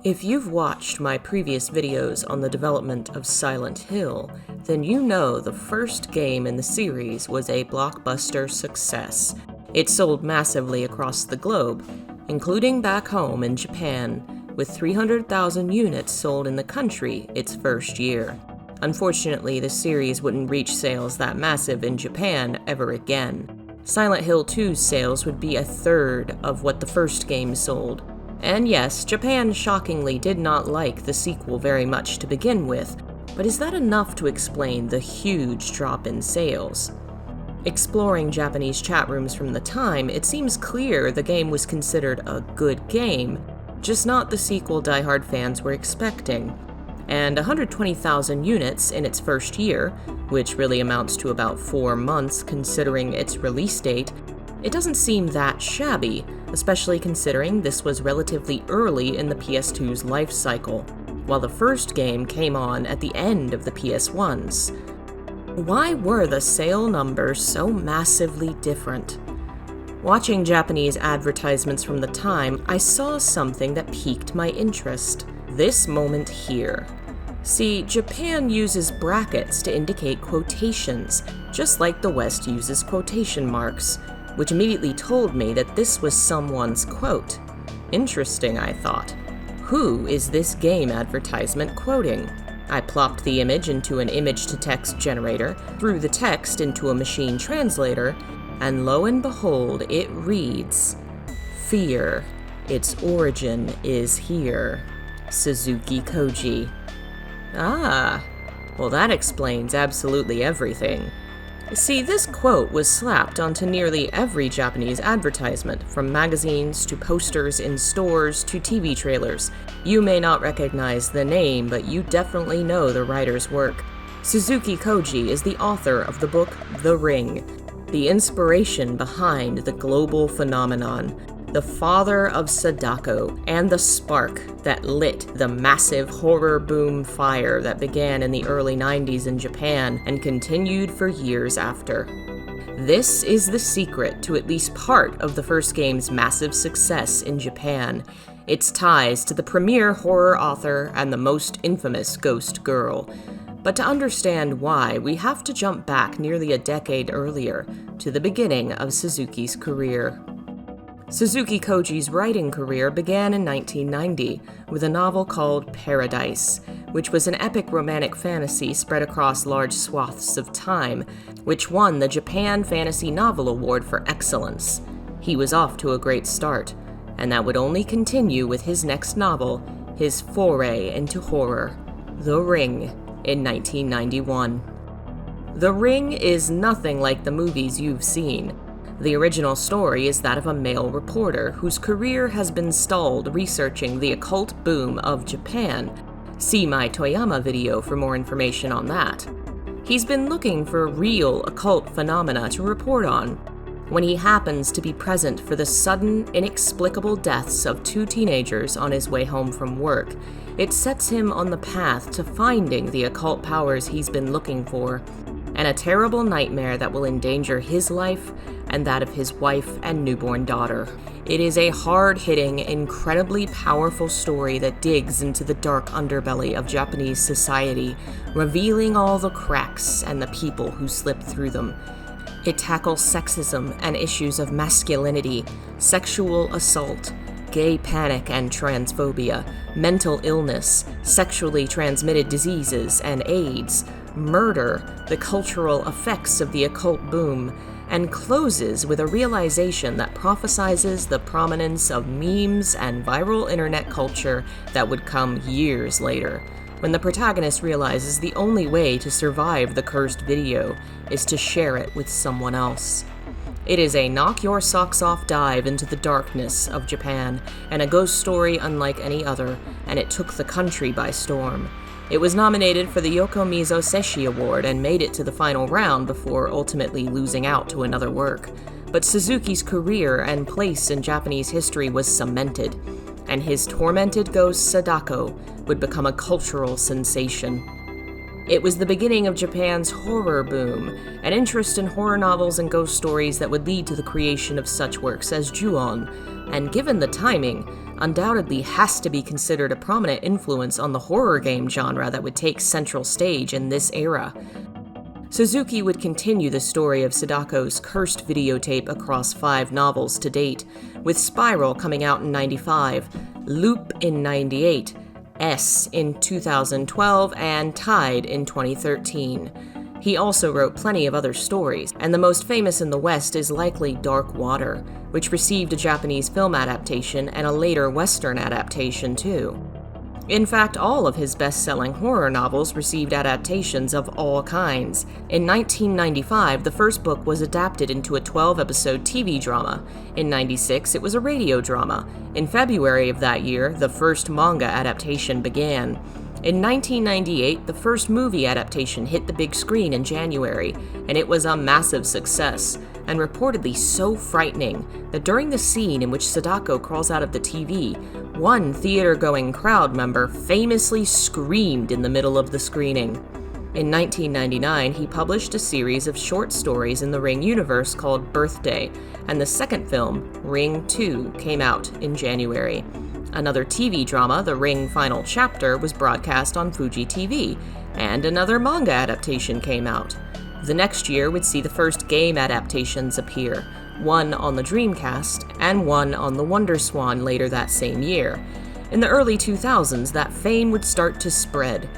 If you've watched my previous videos on the development of Silent Hill, then you know the first game in the series was a blockbuster success. It sold massively across the globe, including back home in Japan, with 300,000 units sold in the country its first year. Unfortunately, the series wouldn't reach sales that massive in Japan ever again. Silent Hill 2's sales would be a third of what the first game sold. And yes, Japan shockingly did not like the sequel very much to begin with, but is that enough to explain the huge drop in sales? Exploring Japanese chat rooms from the time, it seems clear the game was considered a good game, just not the sequel diehard fans were expecting. And 120,000 units in its first year, which really amounts to about 4 months considering its release date, it doesn't seem that shabby, especially considering this was relatively early in the PS2's life cycle, while the first game came on at the end of the PS1's. Why were the sale numbers so massively different? Watching Japanese advertisements from the time, I saw something that piqued my interest. This moment here. See, Japan uses brackets to indicate quotations, just like the West uses quotation marks, which immediately told me that this was someone's quote. Interesting, I thought. Who is this game advertisement quoting? I plopped the image into an image-to-text generator, threw the text into a machine translator, and lo and behold, it reads, "Fear, its origin is here. Suzuki Koji." Ah, well that explains absolutely everything. See, this quote was slapped onto nearly every Japanese advertisement, from magazines to posters in stores to TV trailers. You may not recognize the name, but you definitely know the writer's work. Suzuki Koji is the author of the book The Ring, the inspiration behind the global phenomenon, the father of Sadako, and the spark that lit the massive horror boom fire that began in the early 90s in Japan and continued for years after. This is the secret to at least part of the first game's massive success in Japan, its ties to the premier horror author and the most infamous ghost girl. But to understand why, we have to jump back nearly a decade earlier, to the beginning of Suzuki's career. Suzuki Koji's writing career began in 1990 with a novel called Paradise, which was an epic romantic fantasy spread across large swaths of time, which won the Japan Fantasy Novel Award for excellence. He was off to a great start, and that would only continue with his next novel, his foray into horror, The Ring, in 1991. The Ring is nothing like the movies you've seen. The original story is that of a male reporter whose career has been stalled researching the occult boom of Japan. See my Toyama video for more information on that. He's been looking for real occult phenomena to report on, when he happens to be present for the sudden, inexplicable deaths of 2 teenagers on his way home from work. It sets him on the path to finding the occult powers he's been looking for, and a terrible nightmare that will endanger his life and that of his wife and newborn daughter. It is a hard-hitting, incredibly powerful story that digs into the dark underbelly of Japanese society, revealing all the cracks and the people who slip through them. It tackles sexism and issues of masculinity, sexual assault, gay panic and transphobia, mental illness, sexually transmitted diseases and AIDS, murder, the cultural effects of the occult boom, and closes with a realization that prophesizes the prominence of memes and viral internet culture that would come years later, when the protagonist realizes the only way to survive the cursed video is to share it with someone else. It is a knock-your-socks-off dive into the darkness of Japan, and a ghost story unlike any other, and it took the country by storm. It was nominated for the Yokomizo Seshi Award and made it to the final round before ultimately losing out to another work. But Suzuki's career and place in Japanese history was cemented, and his tormented ghost Sadako would become a cultural sensation. It was the beginning of Japan's horror boom, an interest in horror novels and ghost stories that would lead to the creation of such works as Ju-on, and given the timing, undoubtedly has to be considered a prominent influence on the horror game genre that would take central stage in this era. Suzuki would continue the story of Sadako's cursed videotape across 5 novels to date, with Spiral coming out in '95, Loop in '98, S in 2012, and Tide in 2013. He also wrote plenty of other stories, and the most famous in the West is likely Dark Water, which received a Japanese film adaptation and a later Western adaptation too. In fact, all of his best-selling horror novels received adaptations of all kinds. In 1995, the first book was adapted into a 12-episode TV drama. In '96, it was a radio drama. In February of that year, the first manga adaptation began. In 1998, the first movie adaptation hit the big screen in January, and it was a massive success, and reportedly so frightening that during the scene in which Sadako crawls out of the TV, one theater-going crowd member famously screamed in the middle of the screening. In 1999, he published a series of short stories in the Ring universe called Birthday, and the second film, Ring 2, came out in January. Another TV drama, The Ring Final Chapter, was broadcast on Fuji TV, and another manga adaptation came out. The next year would see the first game adaptations appear, one on the Dreamcast and one on the WonderSwan later that same year. In the early 2000s, that fame would start to spread,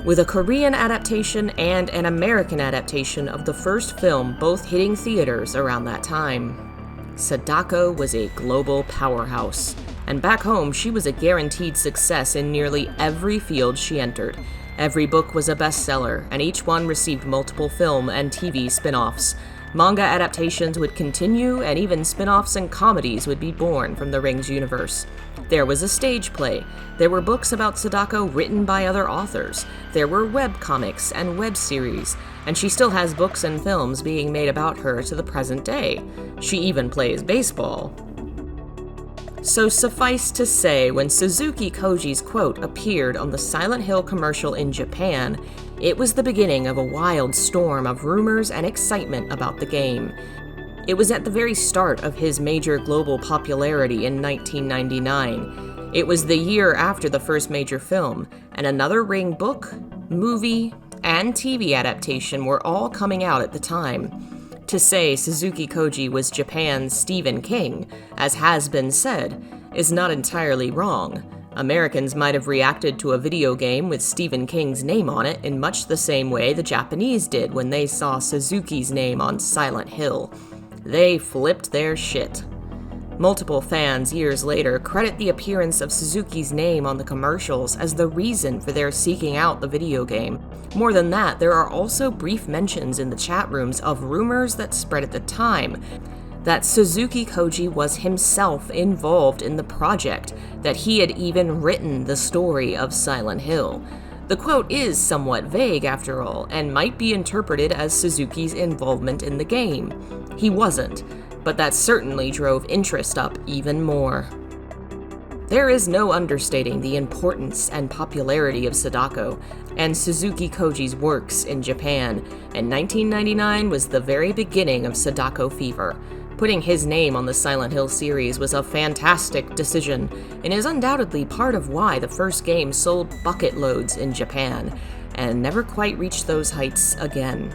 with a Korean adaptation and an American adaptation of the first film both hitting theaters around that time. Sadako was a global powerhouse, and back home she was a guaranteed success in nearly every field she entered. Every book was a bestseller, and each one received multiple film and TV spin-offs. Manga adaptations would continue, and even spin-offs and comedies would be born from the Rings universe. There was a stage play. There were books about Sadako written by other authors. There were webcomics and web series, and she still has books and films being made about her to the present day. She even plays baseball. So suffice to say, when Suzuki Koji's quote appeared on the Silent Hill commercial in Japan, it was the beginning of a wild storm of rumors and excitement about the game. It was at the very start of his major global popularity in 1999. It was the year after the first major film, and another Ring book, movie, and TV adaptation were all coming out at the time. To say Suzuki Koji was Japan's Stephen King, as has been said, is not entirely wrong. Americans might have reacted to a video game with Stephen King's name on it in much the same way the Japanese did when they saw Suzuki's name on Silent Hill. They flipped their shit. Multiple fans years later credit the appearance of Suzuki's name on the commercials as the reason for their seeking out the video game. More than that, there are also brief mentions in the chat rooms of rumors that spread at the time that Suzuki Koji was himself involved in the project, that he had even written the story of Silent Hill. The quote is somewhat vague after all, and might be interpreted as Suzuki's involvement in the game. He wasn't, but that certainly drove interest up even more. There is no understating the importance and popularity of Sadako and Suzuki Koji's works in Japan, and 1999 was the very beginning of Sadako fever. Putting his name on the Silent Hill series was a fantastic decision, and is undoubtedly part of why the first game sold bucket loads in Japan, and never quite reached those heights again.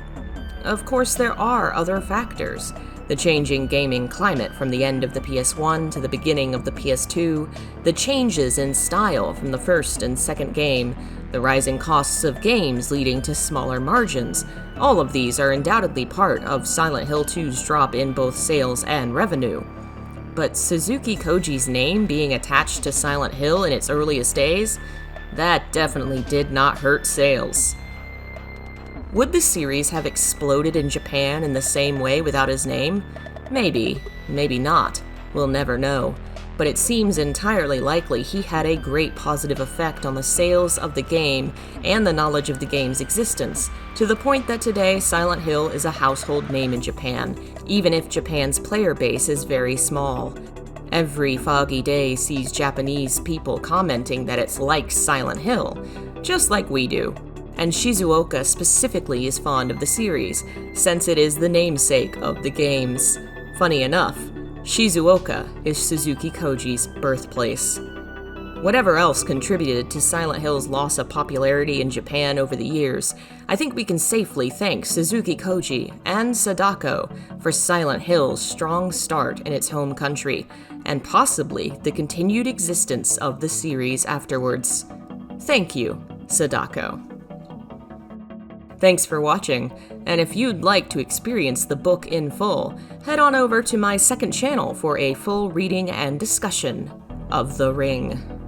Of course, there are other factors. The changing gaming climate from the end of the PS1 to the beginning of the PS2, the changes in style from the first and second game, the rising costs of games leading to smaller margins. All of these are undoubtedly part of Silent Hill 2's drop in both sales and revenue. But Suzuki Koji's name being attached to Silent Hill in its earliest days, that definitely did not hurt sales. Would the series have exploded in Japan in the same way without his name? Maybe, maybe not. We'll never know. But it seems entirely likely he had a great positive effect on the sales of the game and the knowledge of the game's existence, to the point that today Silent Hill is a household name in Japan, even if Japan's player base is very small. Every foggy day sees Japanese people commenting that it's like Silent Hill, just like we do. And Shizuoka specifically is fond of the series, since it is the namesake of the games. Funny enough, Shizuoka is Suzuki Koji's birthplace. Whatever else contributed to Silent Hill's loss of popularity in Japan over the years, I think we can safely thank Suzuki Koji and Sadako for Silent Hill's strong start in its home country, and possibly the continued existence of the series afterwards. Thank you, Sadako. Thanks for watching, and if you'd like to experience the book in full, head on over to my second channel for a full reading and discussion of The Ring.